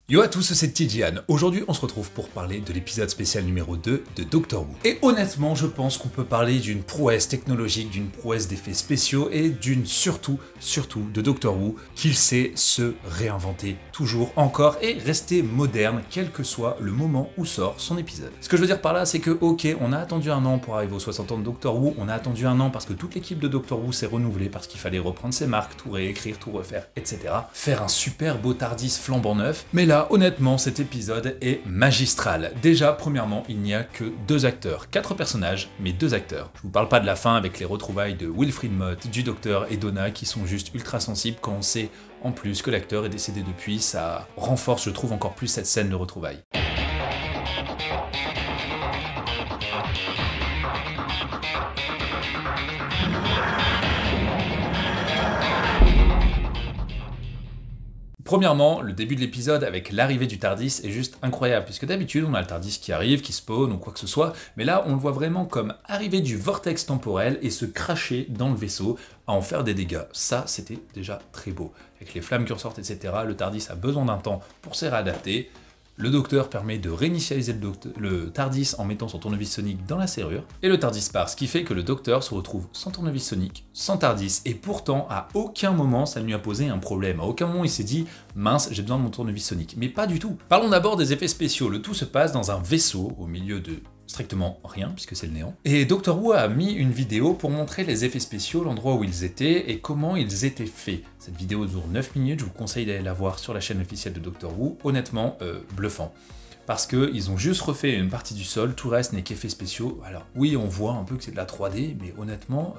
Yo à tous, c'est Tidiane. Aujourd'hui, on se retrouve pour parler de l'épisode spécial numéro 2 de Doctor Who. Et honnêtement, je pense qu'on peut parler d'une prouesse technologique, d'une prouesse d'effets spéciaux et d'une surtout de Doctor Who qu'il sait se réinventer toujours encore et rester moderne, quel que soit le moment où sort son épisode. Ce que je veux dire par là, c'est que ok, on a attendu un an pour arriver aux 60 ans de Doctor Who, on a attendu un an parce que toute l'équipe de Doctor Who s'est renouvelée, parce qu'il fallait reprendre ses marques, tout réécrire, tout refaire, etc. Faire un super beau TARDIS flambant neuf, mais là, honnêtement, cet épisode est magistral. Déjà, premièrement, il n'y a que 2 acteurs. 4 personnages, mais 2 acteurs. Je vous parle pas de la fin avec les retrouvailles de Wilfried Mott, du Docteur et Donna qui sont juste ultra sensibles quand on sait en plus que l'acteur est décédé depuis. Ça renforce, je trouve, encore plus cette scène de retrouvailles. Premièrement, le début de l'épisode avec l'arrivée du TARDIS est juste incroyable, puisque d'habitude on a le TARDIS qui arrive, qui spawn ou quoi que ce soit, mais là on le voit vraiment comme arriver du vortex temporel et se cracher dans le vaisseau à en faire des dégâts. Ça, c'était déjà très beau. Avec les flammes qui ressortent, etc., le TARDIS a besoin d'un temps pour se réadapter. Le docteur permet de réinitialiser le TARDIS en mettant son tournevis sonique dans la serrure, et le TARDIS part, ce qui fait que le docteur se retrouve sans tournevis sonique, sans TARDIS, et pourtant, à aucun moment, ça ne lui a posé un problème. À aucun moment, il s'est dit « mince, j'ai besoin de mon tournevis sonique ». Mais pas du tout. Parlons d'abord des effets spéciaux. Le tout se passe dans un vaisseau, au milieu de strictement rien, puisque c'est le néant. Et Doctor Who a mis une vidéo pour montrer les effets spéciaux, l'endroit où ils étaient et comment ils étaient faits. Cette vidéo dure 9 minutes, je vous conseille d'aller la voir sur la chaîne officielle de Doctor Who. Honnêtement, bluffant. Parce qu'ils ont juste refait une partie du sol, tout le reste n'est qu'effets spéciaux. Alors oui, on voit un peu que c'est de la 3D, mais honnêtement,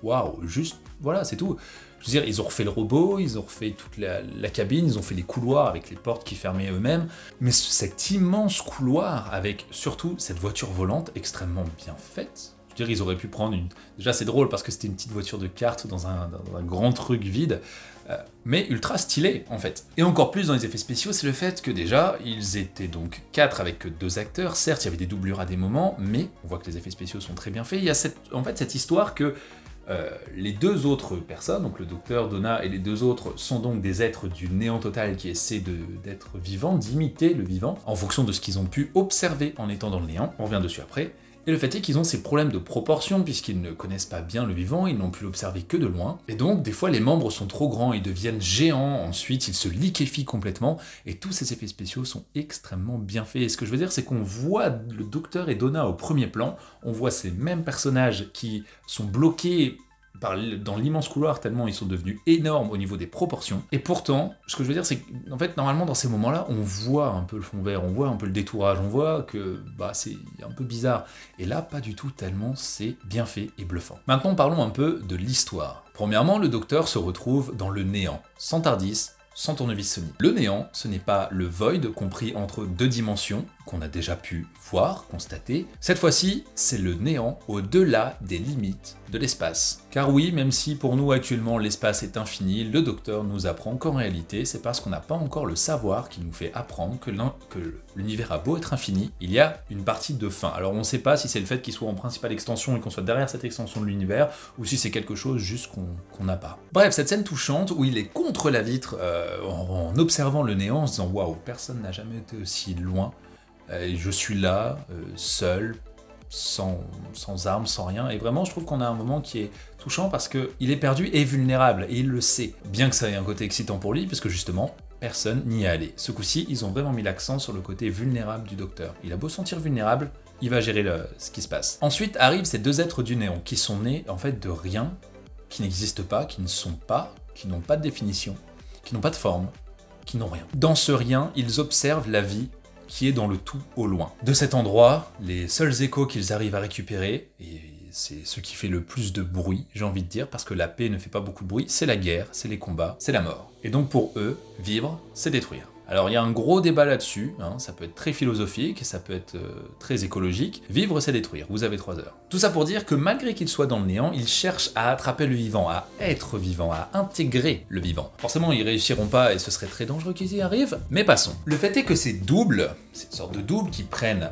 waouh, juste, voilà, c'est tout. Je veux dire, ils ont refait le robot, ils ont refait toute la cabine, ils ont fait les couloirs avec les portes qui fermaient eux-mêmes, mais cet immense couloir avec surtout cette voiture volante extrêmement bien faite. Je veux dire, ils auraient pu prendre une... Déjà, c'est drôle parce que c'était une petite voiture de kart dans un grand truc vide, mais ultra stylé en fait. Et encore plus dans les effets spéciaux, c'est le fait que déjà, ils étaient donc 4 avec que 2 acteurs. Certes, il y avait des doublures à des moments, mais on voit que les effets spéciaux sont très bien faits. Il y a cette histoire que les 2 autres personnes, donc le docteur, Donna et les 2 autres, sont donc des êtres du néant total qui essaient d'être vivants, d'imiter le vivant, en fonction de ce qu'ils ont pu observer en étant dans le néant. On revient dessus après. Et le fait est qu'ils ont ces problèmes de proportion, puisqu'ils ne connaissent pas bien le vivant, ils n'ont pu l'observer que de loin, et donc des fois les membres sont trop grands, ils deviennent géants, ensuite ils se liquéfient complètement, et tous ces effets spéciaux sont extrêmement bien faits. Et ce que je veux dire, c'est qu'on voit le docteur et Donna au premier plan, on voit ces mêmes personnages qui sont bloqués dans l'immense couloir tellement ils sont devenus énormes au niveau des proportions. Et pourtant, ce que je veux dire, c'est qu'en fait, normalement, dans ces moments-là, on voit un peu le fond vert, on voit un peu le détourage, on voit que c'est un peu bizarre. Et là, pas du tout, tellement c'est bien fait et bluffant. Maintenant, parlons un peu de l'histoire. Premièrement, le docteur se retrouve dans le néant, sans TARDIS, sans tournevis sonique. Le néant, ce n'est pas le void compris entre 2 dimensions, qu'on a déjà pu voir, constater. Cette fois-ci, c'est le néant au-delà des limites de l'espace. Car oui, même si pour nous actuellement l'espace est infini, le docteur nous apprend qu'en réalité, c'est parce qu'on n'a pas encore le savoir qui nous fait apprendre que l'univers a beau être infini, il y a une partie de fin. Alors on ne sait pas si c'est le fait qu'il soit en principale extension et qu'on soit derrière cette extension de l'univers, ou si c'est quelque chose juste qu'on n'a pas. Bref, cette scène touchante où il est contre la vitre en observant le néant, en se disant « Waouh, personne n'a jamais été aussi loin ». Je suis là, seul, sans armes, sans rien, et vraiment je trouve qu'on a un moment qui est touchant parce qu'il est perdu et vulnérable, et il le sait. Bien que ça ait un côté excitant pour lui, parce que justement, personne n'y est allé. Ce coup-ci, ils ont vraiment mis l'accent sur le côté vulnérable du docteur. Il a beau sentir vulnérable, il va gérer ce qui se passe. Ensuite arrivent ces 2 êtres du néant, qui sont nés en fait de rien, qui n'existent pas, qui ne sont pas, qui n'ont pas de définition, qui n'ont pas de forme, qui n'ont rien. Dans ce rien, ils observent la vie qui est dans le tout au loin. De cet endroit, les seuls échos qu'ils arrivent à récupérer, et c'est ce qui fait le plus de bruit, j'ai envie de dire, parce que la paix ne fait pas beaucoup de bruit, c'est la guerre, c'est les combats, c'est la mort. Et donc pour eux, vivre, c'est détruire. Alors il y a un gros débat là-dessus, ça peut être très philosophique, ça peut être très écologique. Vivre, c'est détruire, vous avez 3 heures. Tout ça pour dire que malgré qu'il soit dans le néant, il cherche à attraper le vivant, à être vivant, à intégrer le vivant. Forcément, ils réussiront pas et ce serait très dangereux qu'ils y arrivent, mais passons. Le fait est que ces doubles, cette sorte de doubles qui prennent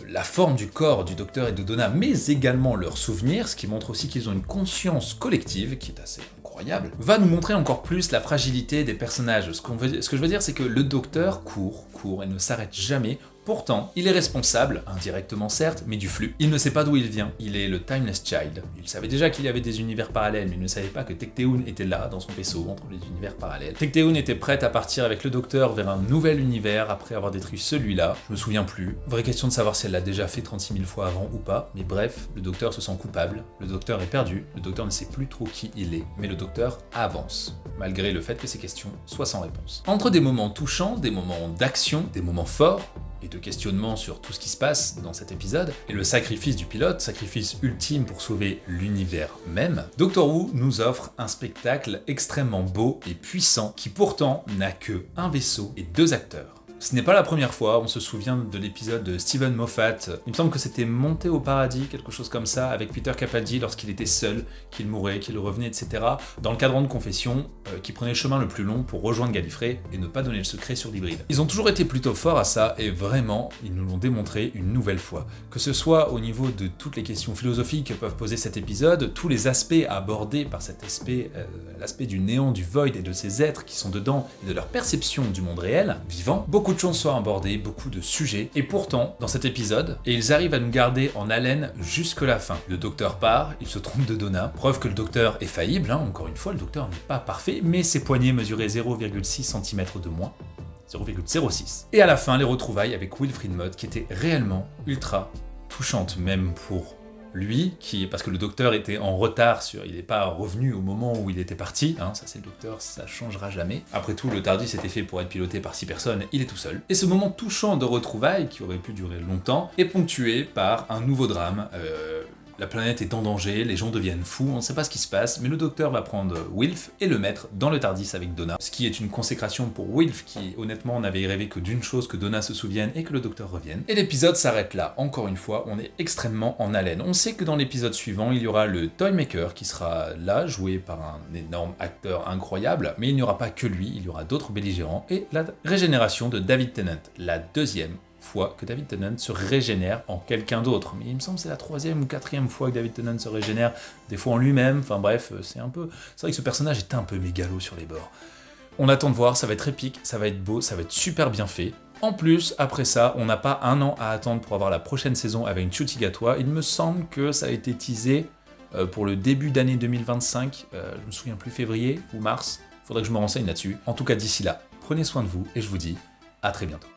la forme du corps du docteur et de Donna, mais également leurs souvenirs, ce qui montre aussi qu'ils ont une conscience collective qui est assez incroyable. incroyable, va nous montrer encore plus la fragilité des personnages. Ce que je veux dire, c'est que le docteur court et ne s'arrête jamais. Pourtant, il est responsable, indirectement certes, mais du flux. Il ne sait pas d'où il vient, il est le Timeless Child. Il savait déjà qu'il y avait des univers parallèles, mais il ne savait pas que Tecteun était là, dans son vaisseau, entre les univers parallèles. Tecteun était prête à partir avec le docteur vers un nouvel univers après avoir détruit celui-là. Je me souviens plus. Vraie question de savoir si elle l'a déjà fait 36 000 fois avant ou pas, mais bref, le docteur se sent coupable, le docteur est perdu, le docteur ne sait plus trop qui il est, mais le docteur avance, malgré le fait que ses questions soient sans réponse. Entre des moments touchants, des moments d'action, des moments forts, et de questionnement sur tout ce qui se passe dans cet épisode, et le sacrifice du pilote, sacrifice ultime pour sauver l'univers même, Doctor Who nous offre un spectacle extrêmement beau et puissant qui pourtant n'a que un vaisseau et 2 acteurs. Ce n'est pas la première fois, on se souvient de l'épisode de Steven Moffat, il me semble que c'était Monté au paradis, quelque chose comme ça, avec Peter Capaldi lorsqu'il était seul, qu'il mourait, qu'il revenait, etc. Dans le cadran de confession, qui prenait le chemin le plus long pour rejoindre Gallifrey et ne pas donner le secret sur l'hybride. Ils ont toujours été plutôt forts à ça, et vraiment, ils nous l'ont démontré une nouvelle fois. Que ce soit au niveau de toutes les questions philosophiques que peuvent poser cet épisode, tous les aspects abordés par cet aspect, l'aspect du néant, du void et de ces êtres qui sont dedans, et de leur perception du monde réel, vivant, beaucoup de choses sont abordées, beaucoup de sujets, et pourtant, dans cet épisode, ils arrivent à nous garder en haleine jusque la fin. Le docteur part, il se trompe de Donna, preuve que le docteur est faillible, encore une fois, le docteur n'est pas parfait, mais ses poignets mesuraient 0,6 cm de moins. 0,06. Et à la fin, les retrouvailles avec Wilfried Mott qui étaient réellement ultra touchantes, même pour lui, parce que le docteur était en retard, il n'est pas revenu au moment où il était parti, ça c'est le docteur, ça changera jamais. Après tout, le TARDIS était fait pour être piloté par 6 personnes, il est tout seul. Et ce moment touchant de retrouvailles, qui aurait pu durer longtemps, est ponctué par un nouveau drame. La planète est en danger, les gens deviennent fous, on ne sait pas ce qui se passe, mais le docteur va prendre Wilf et le mettre dans le TARDIS avec Donna, ce qui est une consécration pour Wilf qui, honnêtement, n'avait rêvé que d'une chose, que Donna se souvienne et que le docteur revienne. Et l'épisode s'arrête là, encore une fois, on est extrêmement en haleine. On sait que dans l'épisode suivant, il y aura le Toymaker qui sera là, joué par un énorme acteur incroyable, mais il n'y aura pas que lui, il y aura d'autres belligérants, et la régénération de David Tennant, la deuxième fois que David Tennant se régénère en quelqu'un d'autre. Mais il me semble que c'est la 3e ou 4e fois que David Tennant se régénère, des fois en lui-même, enfin bref, c'est vrai que ce personnage est un peu mégalo sur les bords. On attend de voir, ça va être épique, ça va être beau, ça va être super bien fait. En plus, après ça, on n'a pas un an à attendre pour avoir la prochaine saison avec Ncuti Gatwa. Il me semble que ça a été teasé pour le début d'année 2025, je me souviens plus, février ou mars, faudrait que je me renseigne là-dessus. En tout cas, d'ici là, prenez soin de vous et je vous dis à très bientôt.